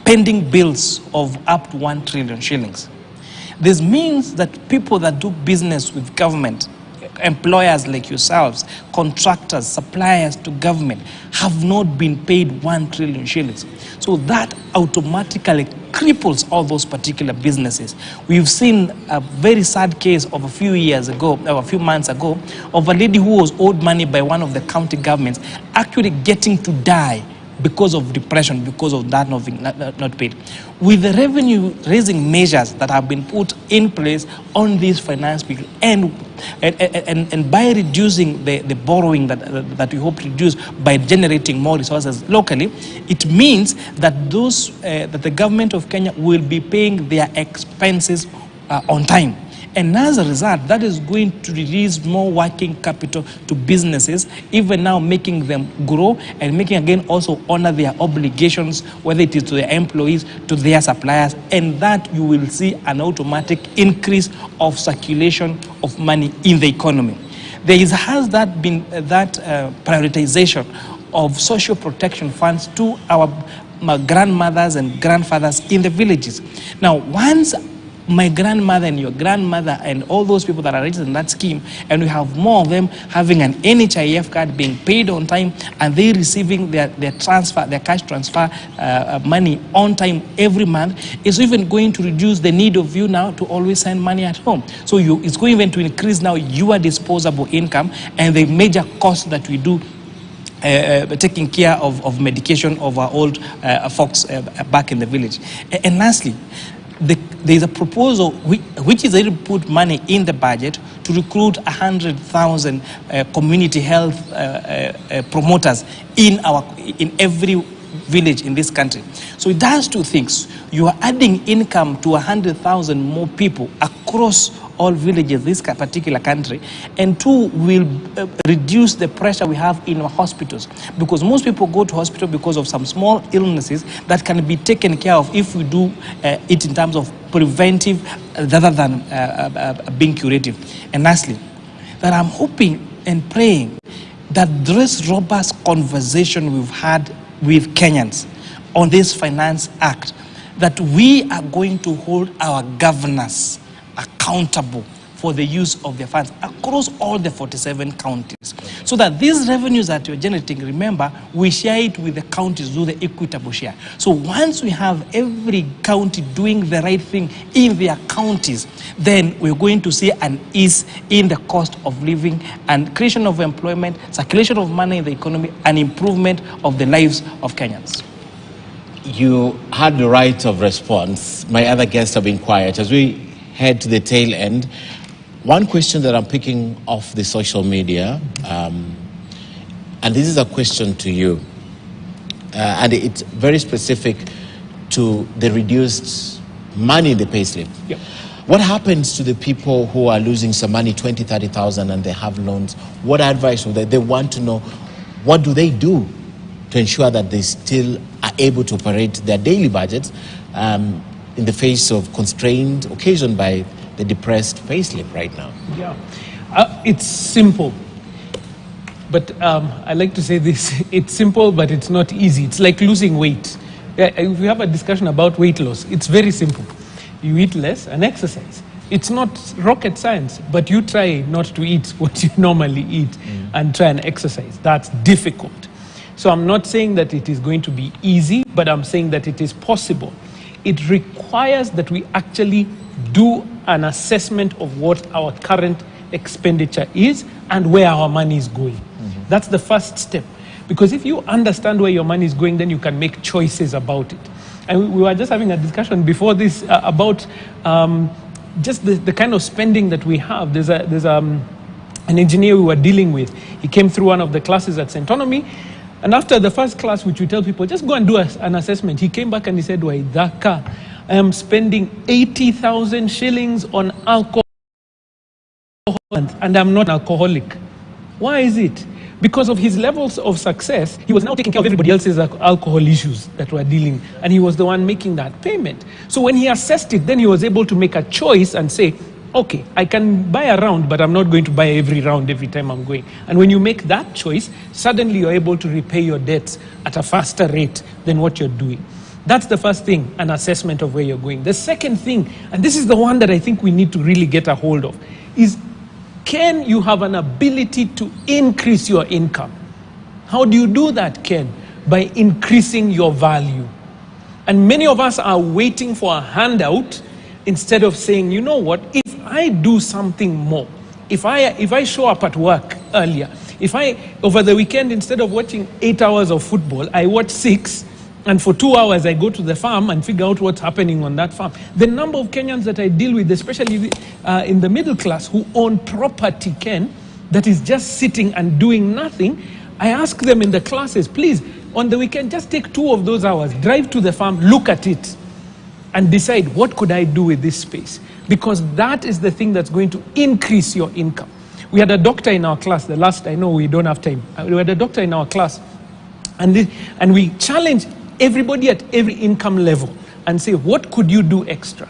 pending bills of up to 1 trillion shillings. This means that people that do business with government, employers like yourselves, contractors, suppliers to government, have not been paid 1 trillion shillings. So that automatically cripples all those particular businesses. We've seen a very sad case of a few months ago, of a lady who was owed money by one of the county governments actually getting to die because of depression, because of that not paid. With the revenue raising measures that have been put in place on these finance people, and by reducing the borrowing that we hope to reduce by generating more resources locally, it means that that the government of Kenya will be paying their expenses on time. And as a result, that is going to release more working capital to businesses, even now making them grow and making again also honor their obligations, whether it is to their employees, to their suppliers, and that you will see an automatic increase of circulation of money in the economy. Has that been that prioritization of social protection funds to our grandmothers and grandfathers in the villages. Now, once my grandmother and your grandmother and all those people that are registered in that scheme, and we have more of them having an NHIF card, being paid on time, and they receiving their cash transfer money on time every month, is even going to reduce the need of you now to always send money at home. So it's going even to increase now your disposable income and the major cost that we do taking care of medication of our old folks back in the village. And lastly, there is a proposal which is to put money in the budget to recruit 100,000 community health promoters in every village in this country. So it does two things. You are adding income to 100,000 more people across all villages this particular country, and two, will reduce the pressure we have in our hospitals, because most people go to hospital because of some small illnesses that can be taken care of if we do it in terms of preventive rather than being curative. And lastly, that I'm hoping and praying that this robust conversation we've had with Kenyans on this Finance Act, that we are going to hold our governors accountable for the use of their funds across all the 47 counties, so that these revenues that you're generating, remember, we share it with the counties, do the equitable share. So once we have every county doing the right thing in their counties, then we're going to see an ease in the cost of living and creation of employment, circulation of money in the economy, and improvement of the lives of Kenyans. You had the right of response. My other guests have been quiet. As we head to the tail end, one question that I'm picking off the social media, and this is a question to you, and it's very specific to the reduced money in the payslip. Yep. What happens to the people who are losing some money, 20, 30,000, and they have loans? What advice would they want to know? What do they do to ensure that they still are able to operate their daily budgets in the face of constraint occasioned by the depressed payslip right now? Yeah, it's simple. But I like to say this, it's simple, but it's not easy. It's like losing weight. If we have a discussion about weight loss, it's very simple. You eat less and exercise. It's not rocket science, but you try not to eat what you normally eat and try and exercise. That's difficult. So I'm not saying that it is going to be easy, but I'm saying that it is possible. It requires that we actually do an assessment of what our current expenditure is and where our money is going. That's the first step. Because if you understand where your money is going, then you can make choices about it. And we were just having a discussion before this about just the kind of spending that we have. There's an engineer we were dealing with. He came through one of the classes at Centonomy. And after the first class, which we tell people, just go and do an assessment, he came back and he said, Waithaka, I am spending 80,000 shillings on alcohol and I'm not an alcoholic. Why is it? Because of his levels of success, he was now taking care of everybody else's alcohol issues that were dealing, and he was the one making that payment. So when he assessed it, then he was able to make a choice and say, okay, I can buy a round, but I'm not going to buy every round every time I'm going. And when you make that choice, suddenly you're able to repay your debts at a faster rate than what you're doing. That's the first thing, an assessment of where you're going. The second thing, and this is the one that I think we need to really get a hold of, is Can you have an ability to increase your income? How do you do that, Ken? By increasing your value. And many of us are waiting for a handout instead of saying, you know what, if I do something more, if I show up at work earlier, if I, over the weekend, instead of watching 8 hours of football, I watch 6, and for 2 hours I go to the farm and figure out what's happening on that farm. The number of Kenyans that I deal with, especially in the middle class, who own property, Ken, that is just sitting and doing nothing, I ask them in the classes, please, on the weekend, just take 2 of those hours, drive to the farm, look at it, and decide, what could I do with this space? Because that is the thing that's going to increase your income. We had a doctor in our class, the last, I know we don't have time, we had a doctor in our class, and we challenged everybody at every income level and say, what could you do extra?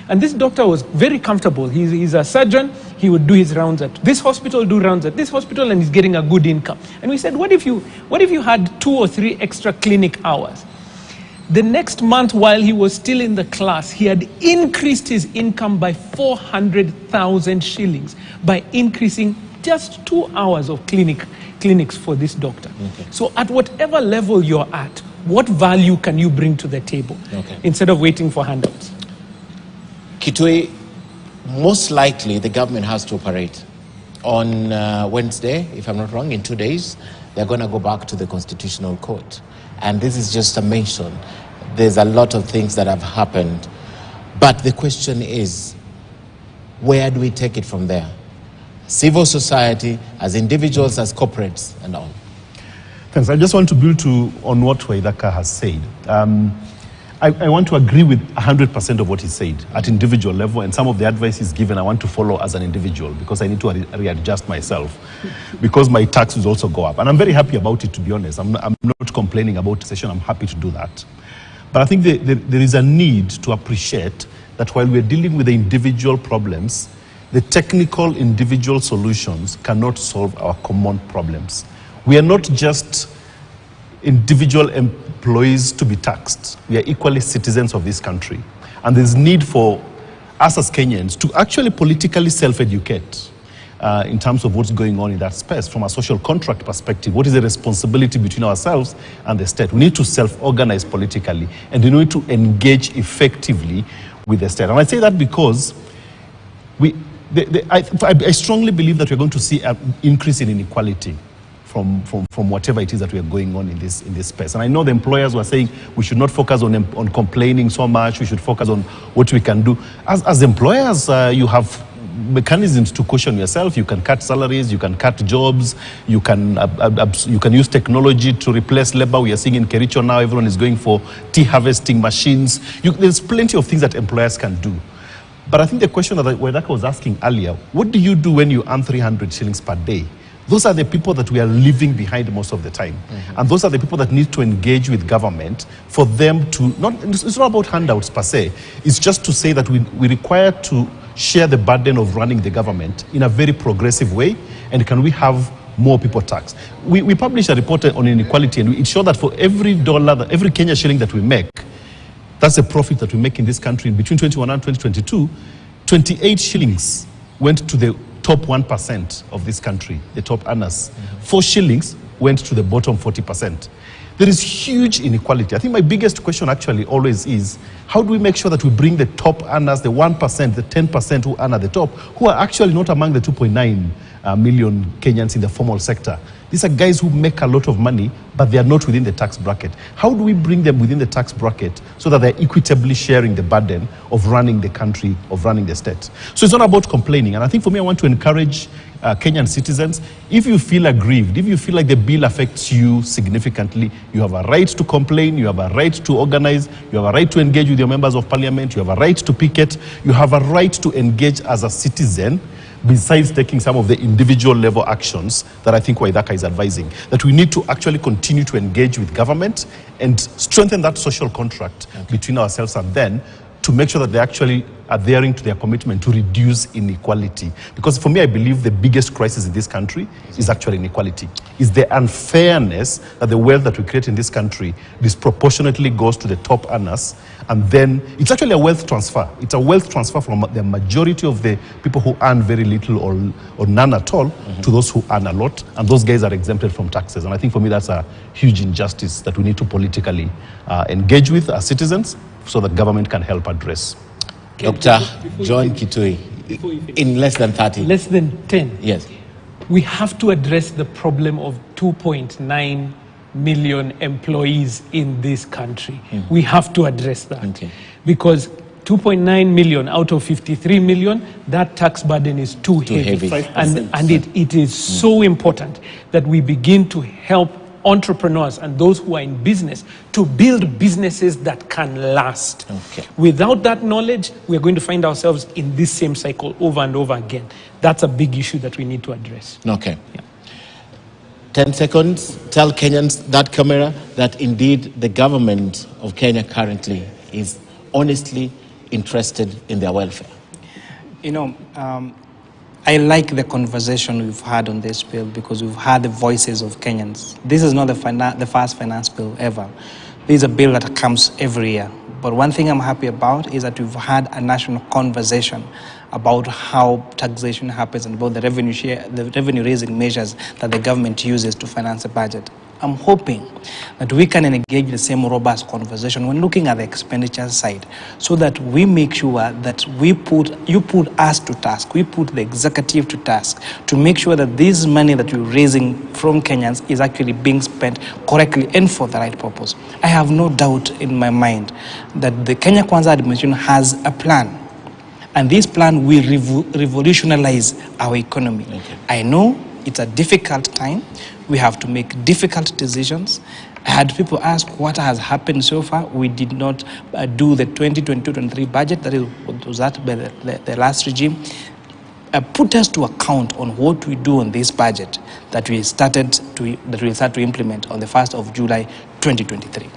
And this doctor was very comfortable. He's a surgeon. He would do his rounds at this hospital, do rounds at this hospital, and he's getting a good income. And we said, what if you had 2 or 3 extra clinic hours? The next month, while he was still in the class, he had increased his income by 400,000 shillings by increasing just 2 hours of clinics for this doctor. Okay. So at whatever level you're at, what value can you bring to the table instead of waiting for handouts? Kitui, most likely the government has to operate. On Wednesday, if I'm not wrong, in 2 days, they're going to go back to the Constitutional Court. And this is just a mention. There's a lot of things that have happened. But the question is, where do we take it from there? Civil society, as individuals, as corporates, and all. Thanks. I just want to build on what Waithaka has said. I want to agree with 100% of what he said at individual level, and some of the advice he's given I want to follow as an individual because I need to readjust myself because my taxes also go up. And I'm very happy about it, to be honest. I'm not complaining about taxation. I'm happy to do that. But I think there is a need to appreciate that while we're dealing with the individual problems, the technical individual solutions cannot solve our common problems. We are not just individual employees to be taxed. We are equally citizens of this country. And there's need for us as Kenyans to actually politically self-educate in terms of what's going on in that space from a social contract perspective. What is the responsibility between ourselves and the state? We need to self-organize politically, and we need to engage effectively with the state. And I say that because I strongly believe that we're going to see an increase in inequality from whatever it is that we are going on in this space. And I know the employers were saying we should not focus on complaining so much, we should focus on what we can do. As employers, you have mechanisms to cushion yourself. You can cut salaries, you can cut jobs, you can use technology to replace labor. We are seeing in Kericho now, everyone is going for tea harvesting machines. There's plenty of things that employers can do. But I think the question that Waithaka was asking earlier, what do you do when you earn 300 shillings per day? Those are the people that we are leaving behind most of the time. And those are the people that need to engage with government for them to, it's not about handouts per se, it's just to say that we require to share the burden of running the government in a very progressive way, and can we have more people taxed? We published a report on inequality, and it showed that for every dollar, every Kenya shilling that we make, that's a profit that we make in this country. Between 2021 and 2022, 28 shillings went to the top 1% of this country, the top earners. 4 shillings went to the bottom 40%. There is huge inequality. I think my biggest question actually always is, how do we make sure that we bring the top earners, the 1%, the 10% who earn at the top, who are actually not among the 2.9 million Kenyans in the formal sector? These are guys who make a lot of money, but they are not within the tax bracket. How do we bring them within the tax bracket so that they're equitably sharing the burden of running the country, of running the state? So it's not about complaining. And I think for me, I want to encourage Kenyan citizens, if you feel aggrieved, if you feel like the bill affects you significantly, you have a right to complain, you have a right to organize, you have a right to engage with your members of parliament, you have a right to picket, you have a right to engage as a citizen, besides taking some of the individual level actions that I think Waithaka is advising, that we need to actually continue to engage with government and strengthen that social contract between ourselves and them to make sure that they actually are adhering to their commitment to reduce inequality. Because for me, I believe the biggest crisis in this country is actually inequality. Is the unfairness that the wealth that we create in this country disproportionately goes to the top earners and then it's actually a wealth transfer. It's a wealth transfer from the majority of the people who earn very little or none at all to those who earn a lot, and those guys are exempted from taxes. And I think for me that's a huge injustice that we need to politically engage with as citizens so that government can help address. Dr. John Kitui, in less than 30. Less than 10. Yes. We have to address the problem of 2.9 million employees in this country. We have to address that. Because 2.9 million out of 53 million, that tax burden is too heavy. And it is so important that we begin to help entrepreneurs and those who are in business to build businesses that can last. Without that knowledge, we are going to find ourselves in this same cycle over and over again. That's a big issue that we need to address. Okay. 10 seconds, tell Kenyans, that camera, that indeed the government of Kenya currently is honestly interested in their welfare. You know, I like the conversation we've had on this bill because we've heard the voices of Kenyans. This is not the first finance bill ever. This is a bill that comes every year. But one thing I'm happy about is that we've had a national conversation about how taxation happens and about the revenue share, the revenue raising measures that the government uses to finance the budget. I'm hoping that we can engage the same robust conversation when looking at the expenditure side so that we make sure that you put us to task, we put the executive to task to make sure that this money that we're raising from Kenyans is actually being spent correctly and for the right purpose. I have no doubt in my mind that the Kenya Kwanza administration has a plan, and this plan will revolutionize our economy. I know it's a difficult time. We have to make difficult decisions. I had people ask what has happened so far. We did not do the 2022-23 budget. That was that by the last regime. Put us to account on what we do on this budget that we'll start to implement on the 1st of July 2023.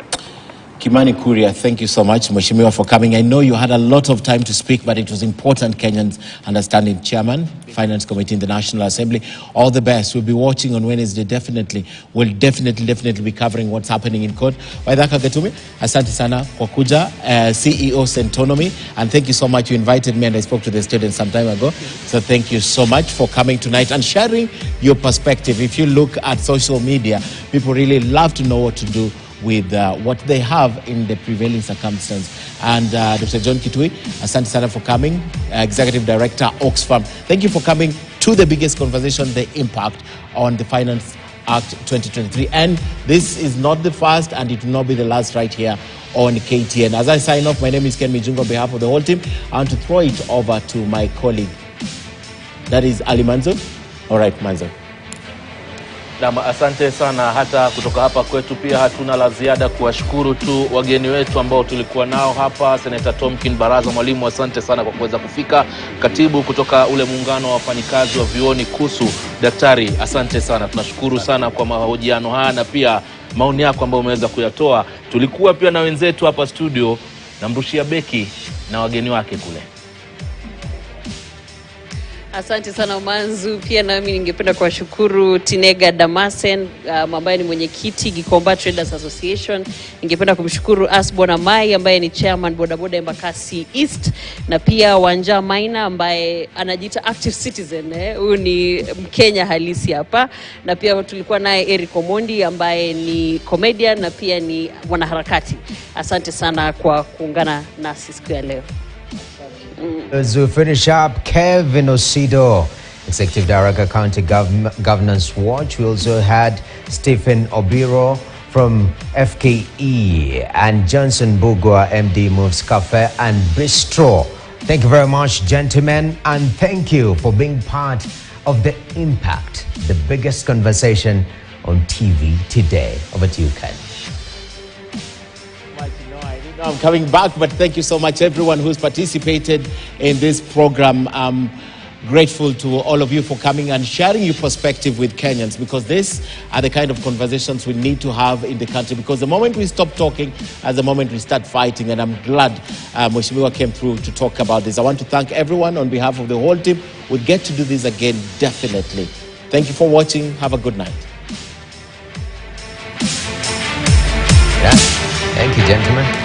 Kimani Kuria, thank you so much, Mheshimiwa, for coming. I know you had a lot of time to speak, but it was important Kenyans understanding. Chairman, Finance Committee in the National Assembly, all the best. We'll be watching on Wednesday, definitely. We'll definitely be covering what's happening in court. Waithaka Getumi, asante sana kwa kuja, CEO Centonomy, and thank you so much. You invited me and I spoke to the students some time ago. So thank you so much for coming tonight and sharing your perspective. If you look at social media, people really love to know what to do with what they have in the prevailing circumstance. And Dr. John Kitui, asante sana for coming, Executive Director, Oxfam. Thank you for coming to the biggest conversation, the impact on the Finance Act 2023. And this is not the first and it will not be the last right here on KTN. As I sign off, my name is Ken Mijungo on behalf of the whole team. I want to throw it over to my colleague. That is Ali Manzo. All right, Manzo. Na asante sana. Hata kutoka hapa kwetu pia hatuna la ziada, kuwashukuru tu wageni wetu ambao tulikuwa nao hapa. Senator Tomkin Baraza Mwalimu, asante sana kwa kuweza kufika. Katibu kutoka ule muungano wa wafanyikazi wa vioni KUSU, Daktari, asante sana. Tunashukuru sana kwa mahojiano haya na pia maoni yako ambayo umeweza kuyatoa. Tulikuwa pia na wenzetu hapa studio, namrushia Beki na wageni wake kule. Asante sana Manzu. Pia nami ningependa kuwashukuru Tinega Damasen ambaye ni mwenyekiti Gikomba Traders Association. Ningependa kumshukuru Asbona Mai ambaye ni chairman bodaboda Embakasi East, na pia Wanja Maina ambaye anajiita active citizen. Huyu ni Mkenya halisi hapa. Na pia tulikuwa naye Eric Omondi ambaye ni comedian na pia ni mwanaharakati. Asante sana kwa kuungana nasi siku ya leo. As we finish up, Kevin Osido, Executive Director, County Governance Watch. We also had Stephen Obiro from FKE and Johnson Bugwa, MD Moves Cafe and Bistro. Thank you very much, gentlemen, and thank you for being part of The Impact, the biggest conversation on TV today. Over to you, Ken. I'm coming back, but thank you so much everyone who's participated in this program. I'm grateful to all of you for coming and sharing your perspective with Kenyans, because these are the kind of conversations we need to have in the country, because the moment we stop talking is the moment we start fighting, and I'm glad Mheshimiwa came through to talk about this. I want to thank everyone on behalf of the whole team. We'll get to do this again, definitely. Thank you for watching. Have a good night. Yeah. Thank you, gentlemen.